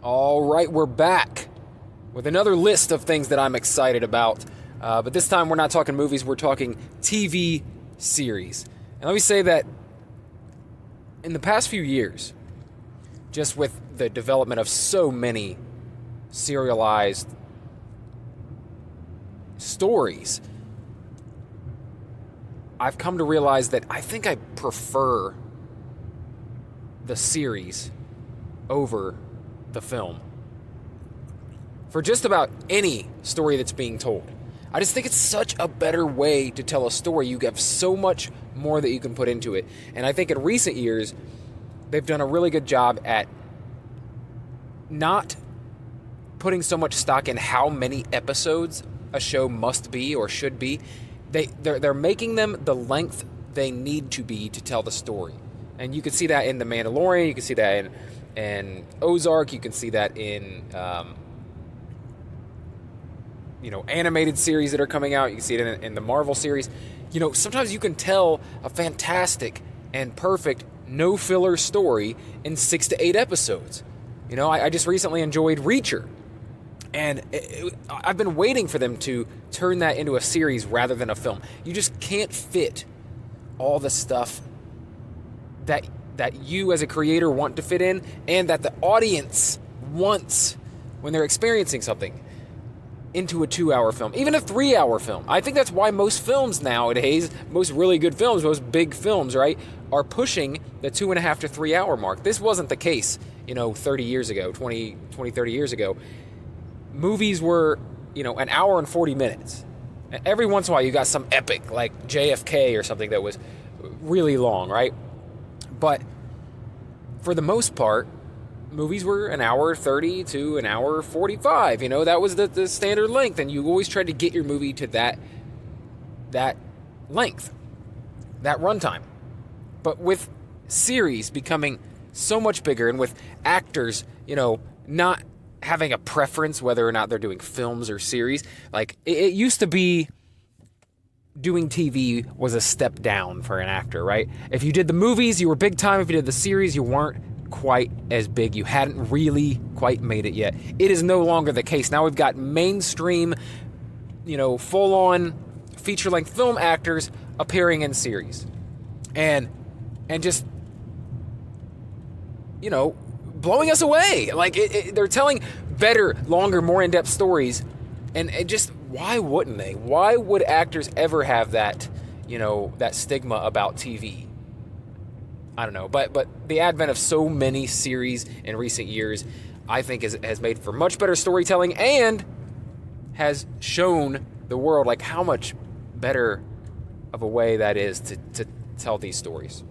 All right, we're back with another list of things that I'm excited about. But this time we're not talking movies, we're talking TV series. And let me say that in the past few years, just with the development of so many serialized stories, I've come to realize that I think I prefer the series over the film for just about any story that's being told. I just think it's such a better way to tell a story. You have so much more that you can put into it. And I think in recent years, they've done a really good job at not putting so much stock in how many episodes a show must be or should be. They're making them the length they need to be to tell the story. And you can see that in The Mandalorian, you can see that in Ozark, you can see that in animated series that are coming out. You can see it in the Marvel series. Sometimes you can tell a fantastic and perfect no filler story in 6 to 8 episodes. I just recently enjoyed Reacher, and I've been waiting for them to turn that into a series rather than a film. You just can't fit all the stuff that you as a creator want to fit in and that the audience wants when they're experiencing something into a 2-hour film, even a 3-hour film. I think that's why most films nowadays, most really good films, most big films, right, are pushing the 2.5 to 3 hour mark. This wasn't the case, 30 years ago, 30 years ago. Movies were, an hour and 40 minutes. And every once in a while you got some epic like JFK or something that was really long, right? But for the most part, movies were an hour 30 to an hour 45. That was the standard length, and you always tried to get your movie to that length, that runtime. But with series becoming so much bigger, and with actors, not having a preference whether or not they're doing films or series, like it used to be, doing TV was a step down for an actor, right? If you did the movies, you were big time. If you did the series, you weren't quite as big. You hadn't really quite made it yet. It is no longer the case. Now we've got mainstream, full-on feature-length film actors appearing in series. And just, blowing us away. Like, they're telling better, longer, more in-depth stories. And it just, why wouldn't they? Why would actors ever have that, that stigma about TV? I don't know. But the advent of so many series in recent years, I think has made for much better storytelling and has shown the world like how much better of a way that is to tell these stories.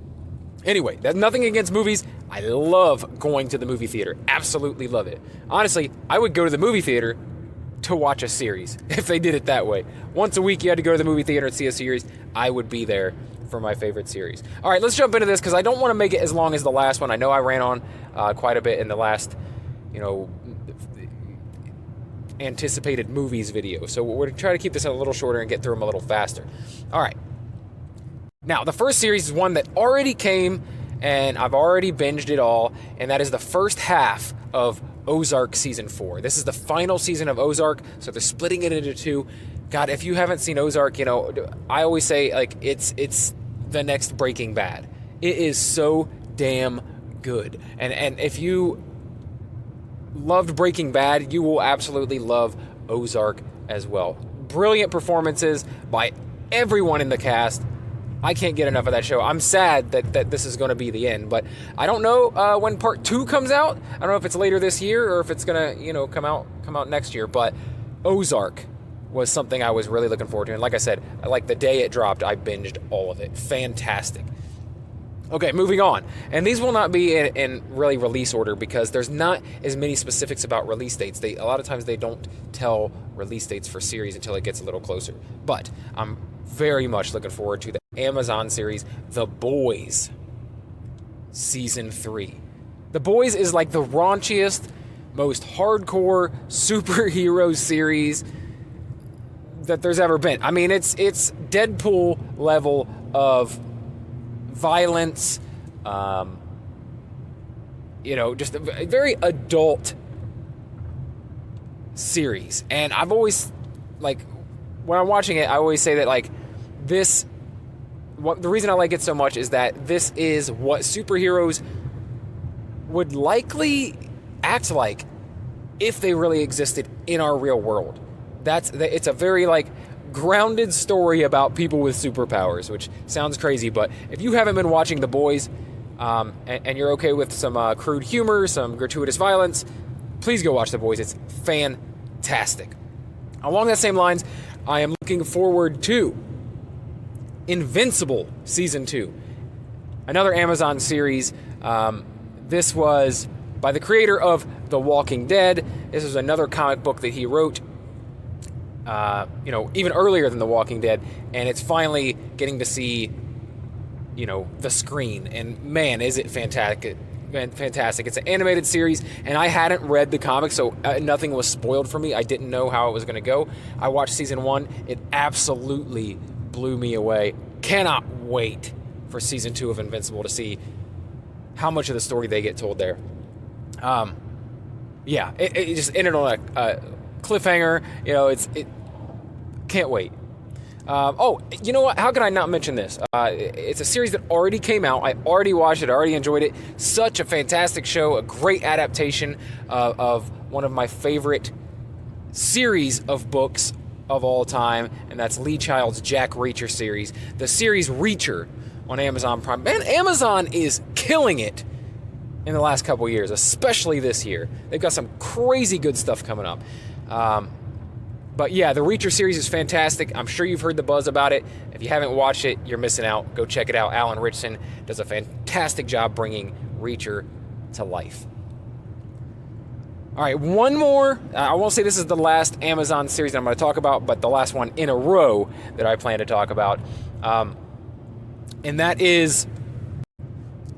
Anyway, that's nothing against movies. I love going to the movie theater. Absolutely love it. Honestly, I would go to the movie theater to watch a series if they did it that way. Once a week you had to go to the movie theater and see a series. I would be there for my favorite series. All right, let's jump into this because I don't want to make it as long as the last one. I know I ran on quite a bit in the last, anticipated movies video. So we're going to try to keep this a little shorter and get through them a little faster. All right. Now, the first series is one that already came, and I've already binged it all, and that is the first half of Ozark Season 4. This is the final season of Ozark, so they're splitting it into 2. God, if you haven't seen Ozark, I always say, like, it's the next Breaking Bad. It is so damn good. And if you loved Breaking Bad, you will absolutely love Ozark as well. Brilliant performances by everyone in the cast. I can't get enough of that show. I'm sad that this is going to be the end, but I don't know when part 2 comes out. I don't know if it's later this year or if it's going to, come out next year, but Ozark was something I was really looking forward to. And like I said, like the day it dropped, I binged all of it. Fantastic. Okay, moving on. And these will not be in really release order because there's not as many specifics about release dates. A lot of times they don't tell release dates for series until it gets a little closer. But I'm very much looking forward to the Amazon series, The Boys, Season 3. The Boys is like the raunchiest, most hardcore superhero series that there's ever been. I mean, it's Deadpool level of violence, just a very adult series. And I've always, like, when I'm watching it, I always say that, like, the reason I like it so much is that this is what superheroes would likely act like if they really existed in our real world. It's a very, like, grounded story about people with superpowers, which sounds crazy, but if you haven't been watching The Boys, and you're okay with some crude humor, some gratuitous violence, please go watch The Boys. It's fantastic. Along that same lines, I am looking forward to Invincible Season 2, another Amazon series. This was by the creator of The Walking Dead. This is another comic book that he wrote, even earlier than The Walking Dead, and it's finally getting to see, the screen. And man, is it fantastic. Fantastic. It's an animated series, and I hadn't read the comics, so nothing was spoiled for me. I didn't know how it was going to go. I watched season 1. It absolutely blew me away. Cannot wait for season 2 of Invincible to see how much of the story they get told there. It just ended on a cliffhanger. Can't wait. You know what? How can I not mention this? It's a series that already came out. I already watched it. I already enjoyed it. Such a fantastic show. A great adaptation of one of my favorite series of books of all time, and that's Lee Child's Jack Reacher series. The series Reacher on Amazon Prime. Man, Amazon is killing it in the last couple years, especially this year. They've got some crazy good stuff coming up. But yeah, the Reacher series is fantastic. I'm sure you've heard the buzz about it. If you haven't watched it, you're missing out. Go check it out. Alan Ritchson does a fantastic job bringing Reacher to life. All right, one more. I won't say this is the last Amazon series that I'm going to talk about, but the last one in a row that I plan to talk about. And that is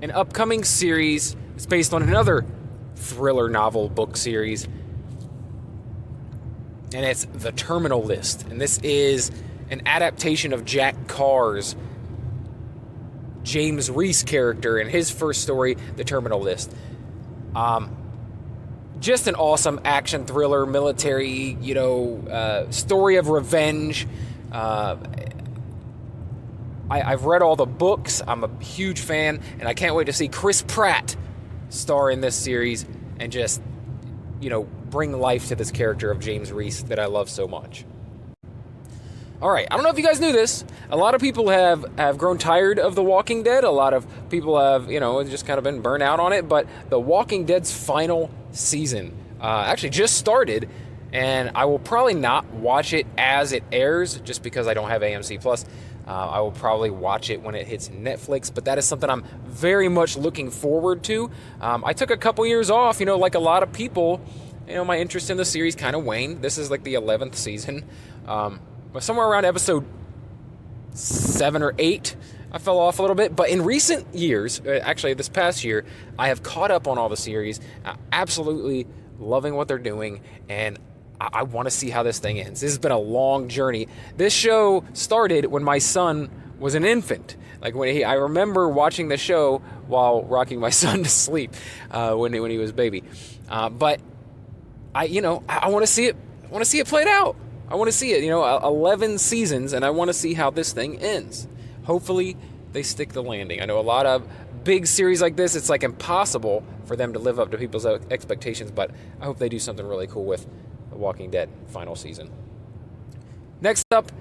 an upcoming series. It's based on another thriller novel book series, and it's The Terminal List. And this is an adaptation of Jack Carr's James Reese character in his first story, The Terminal List. Just an awesome action thriller, military, story of revenge. I've read all the books. I'm a huge fan, and I can't wait to see Chris Pratt star in this series and just, bring life to this character of James Reese that I love so much. All right, I don't know if you guys knew this. A lot of people have grown tired of The Walking Dead. A lot of people have, just kind of been burnt out on it. But The Walking Dead's final season actually just started, and I will probably not watch it as it airs just because I don't have AMC Plus. I will probably watch it when it hits Netflix, but that is something I'm very much looking forward to. I took a couple years off, like a lot of people. My interest in the series kind of waned. This is like the 11th season. But somewhere around episode 7 or 8, I fell off a little bit. But in recent years, actually this past year, I have caught up on all the series. Absolutely loving what they're doing, and I want to see how this thing ends. This has been a long journey. This show started when my son was an infant. Like I remember watching the show while rocking my son to sleep when he was a baby. But I want to see it. I want to see it played out. I want to see it. 11 seasons, and I want to see how this thing ends. Hopefully, they stick the landing. I know a lot of big series like this, it's like impossible for them to live up to people's expectations, but I hope they do something really cool with The Walking Dead final season. Next up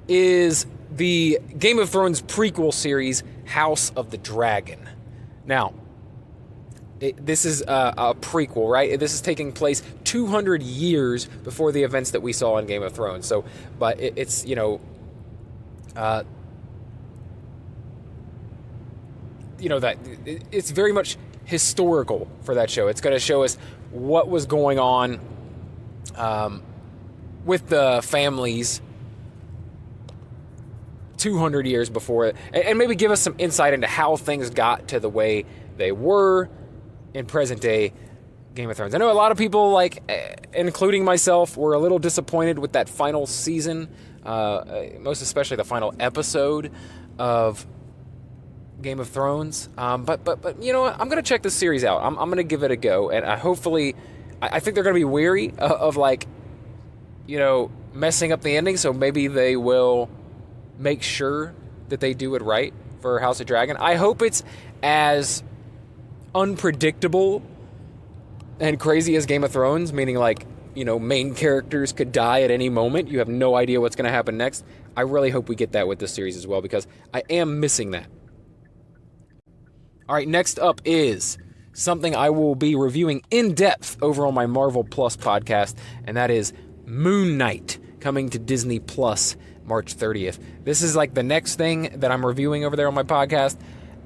is the Game of Thrones prequel series, House of the Dragon. Now, this is a prequel, right? This is taking place 200 years before the events that we saw in Game of Thrones. So, but it's that it's very much historical for that show. It's going to show us what was going on with the families 200 years before it, and maybe give us some insight into how things got to the way they were in present day Game of Thrones. I know a lot of people, including myself, were a little disappointed with that final season, most especially the final episode of Game of Thrones. But you know what? I'm going to check this series out. I'm going to give it a go, and I I think they're going to be weary of like, messing up the ending. So maybe they will make sure that they do it right for House of Dragon. I hope it's as unpredictable and crazy as Game of Thrones, meaning like, main characters could die at any moment. You have no idea what's going to happen next. I really hope we get that with this series as well, because I am missing that. All right, next up is something I will be reviewing in depth over on my Marvel Plus podcast, and that is Moon Knight, coming to Disney Plus March 30th. This is like the next thing that I'm reviewing over there on my podcast,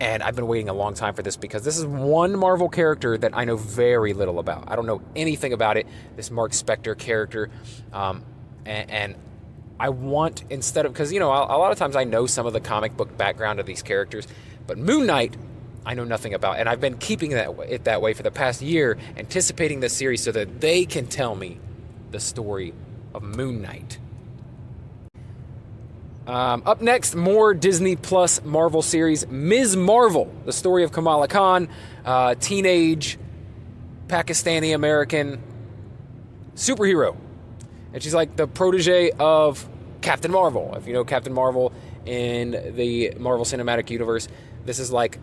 and I've been waiting a long time for this because this is one Marvel character that I know very little about. I don't know anything about it, this Mark Spector character, and I want, instead of, because, a lot of times I know some of the comic book background of these characters, but Moon Knight, I know nothing about, and I've been keeping it that way for the past year, anticipating this series so that they can tell me the story of Moon Knight. Up next, more Disney Plus Marvel series, Ms. Marvel, the story of Kamala Khan, teenage Pakistani-American superhero. And she's like the protege of Captain Marvel. If you know Captain Marvel in the Marvel Cinematic Universe, this is like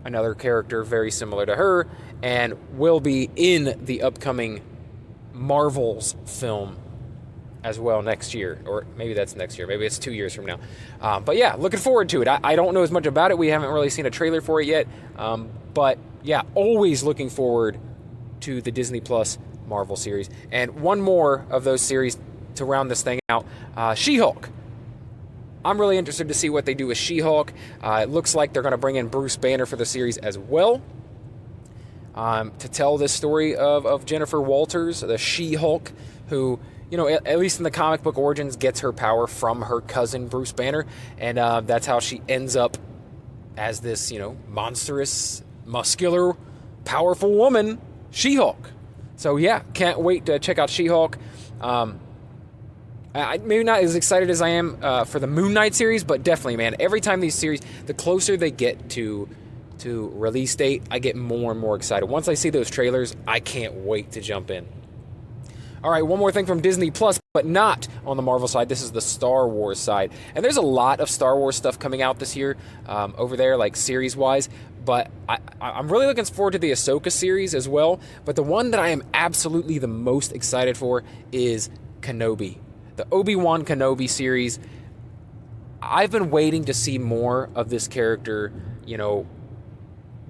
another character very similar to her, and will be in the upcoming Marvels film as well next year, or maybe that's next year, maybe it's 2 years from now. But yeah, looking forward to it. I don't know as much about it. We haven't really seen a trailer for it yet, but yeah, always looking forward to the Disney Plus Marvel series. And one more of those series to round this thing out, She-Hulk. I'm really interested to see what they do with She-Hulk. It looks like they're going to bring in Bruce Banner for the series as well, to tell this story of Jennifer Walters, the She-Hulk, who, at least in the comic book origins, gets her power from her cousin Bruce Banner, and that's how she ends up as this, monstrous, muscular, powerful woman, She-Hulk. So yeah, can't wait to check out She-Hulk. Maybe not as excited as I am for the Moon Knight series, but definitely, man, every time these series, the closer they get to release date, I get more and more excited. Once I see those trailers, I can't wait to jump in. All right, one more thing from Disney Plus, but not on the Marvel side. This is the Star Wars side. And there's a lot of Star Wars stuff coming out this year over there, like series-wise. But I'm really looking forward to the Ahsoka series as well. But the one that I am absolutely the most excited for is Kenobi. The Obi-Wan Kenobi series. I've been waiting to see more of this character,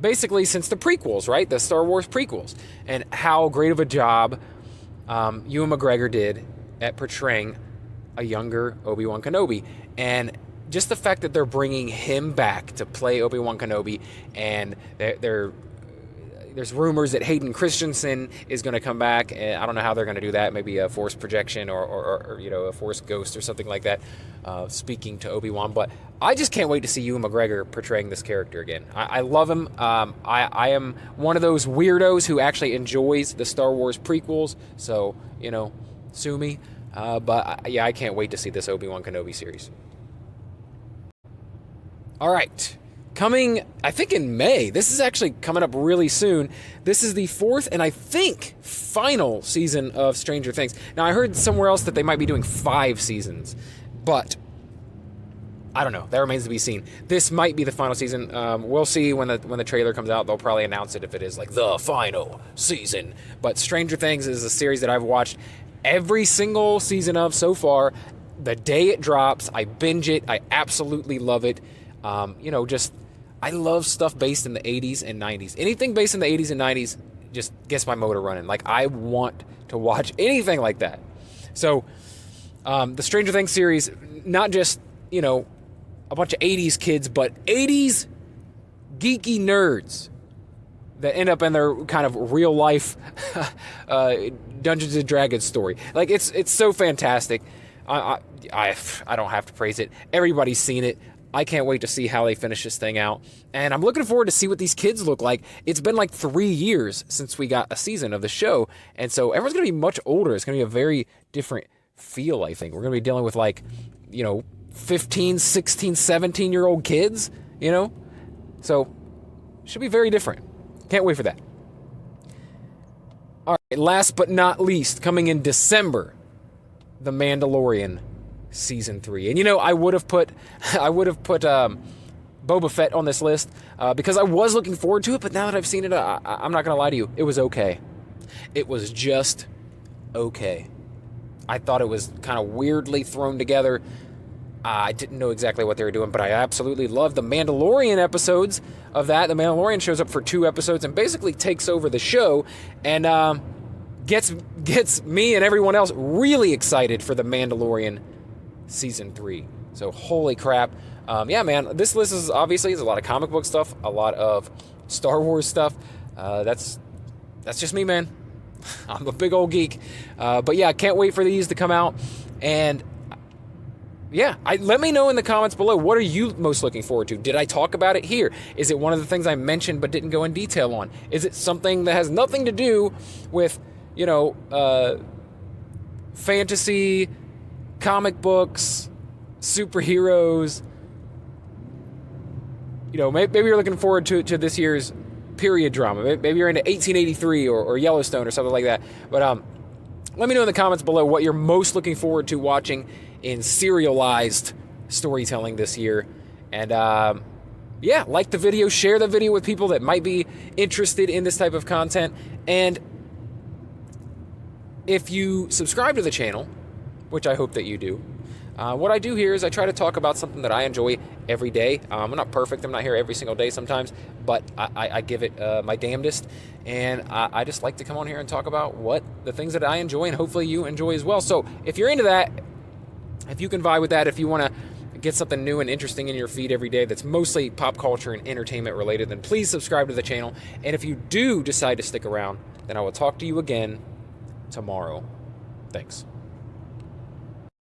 basically since the prequels, right? The Star Wars prequels. And how great of a job Ewan McGregor did at portraying a younger Obi-Wan Kenobi. And just the fact that they're bringing him back to play Obi-Wan Kenobi, and there's rumors that Hayden Christensen is going to come back, and I don't know how they're going to do that. Maybe a force projection or a force ghost or something like that, speaking to Obi-Wan. But I just can't wait to see Ewan McGregor portraying this character again. I love him. I am one of those weirdos who actually enjoys the Star Wars prequels, so, sue me. But yeah, I can't wait to see this Obi-Wan Kenobi series. All right. Coming, I think in May, this is actually coming up really soon. This is the fourth and I think final season of Stranger Things. Now, I heard somewhere else that they might be doing 5 seasons, but I don't know. That remains to be seen. This might be the final season. We'll see when the trailer comes out. They'll probably announce it if it is like the final season. But Stranger Things is a series that I've watched every single season of so far. The day it drops, I binge it. I absolutely love it. I love stuff based in the 80s and 90s. Anything based in the 80s and 90s just gets my motor running. Like, I want to watch anything like that. So, the Stranger Things series, not just, a bunch of 80s kids, but 80s geeky nerds that end up in their kind of real life Dungeons and Dragons story. Like, it's so fantastic. I don't have to praise it. Everybody's seen it. I can't wait to see how they finish this thing out. And I'm looking forward to see what these kids look like. It's been like 3 years since we got a season of the show. And so everyone's going to be much older. It's going to be a very different feel, I think. We're going to be dealing with 15, 16, 17-year-old kids, So should be very different. Can't wait for that. All right, last but not least, coming in December, The Mandalorian Season 3. And I would have put Boba Fett on this list because I was looking forward to it, but now that I've seen it, I'm not going to lie to you, it was okay. It was just okay. I thought it was kind of weirdly thrown together. I didn't know exactly what they were doing, but I absolutely loved the Mandalorian episodes of that. The Mandalorian shows up for 2 episodes and basically takes over the show and gets me and everyone else really excited for the Mandalorian Season 3. So holy crap. Yeah, man, this list is obviously a lot of comic book stuff, a lot of Star Wars stuff. That's just me, man. I'm a big old geek. But yeah, I can't wait for these to come out. And yeah, let me know in the comments below, what are you most looking forward to? Did I talk about it here? Is it one of the things I mentioned but didn't go in detail on? Is it something that has nothing to do with, fantasy, comic books, superheroes? Maybe you're looking forward to this year's period drama. Maybe you're into 1883 or Yellowstone or something like that. But let me know in the comments below what you're most looking forward to watching in serialized storytelling this year. And yeah, like the video, share the video with people that might be interested in this type of content. And if you subscribe to the channel, which I hope that you do, what I do here is I try to talk about something that I enjoy every day. I'm not perfect. I'm not here every single day sometimes, but I give it my damnedest. And I just like to come on here and talk about the things that I enjoy, and hopefully you enjoy as well. So if you're into that, if you can vibe with that, if you want to get something new and interesting in your feed every day that's mostly pop culture and entertainment related, then please subscribe to the channel. And if you do decide to stick around, then I will talk to you again tomorrow. Thanks.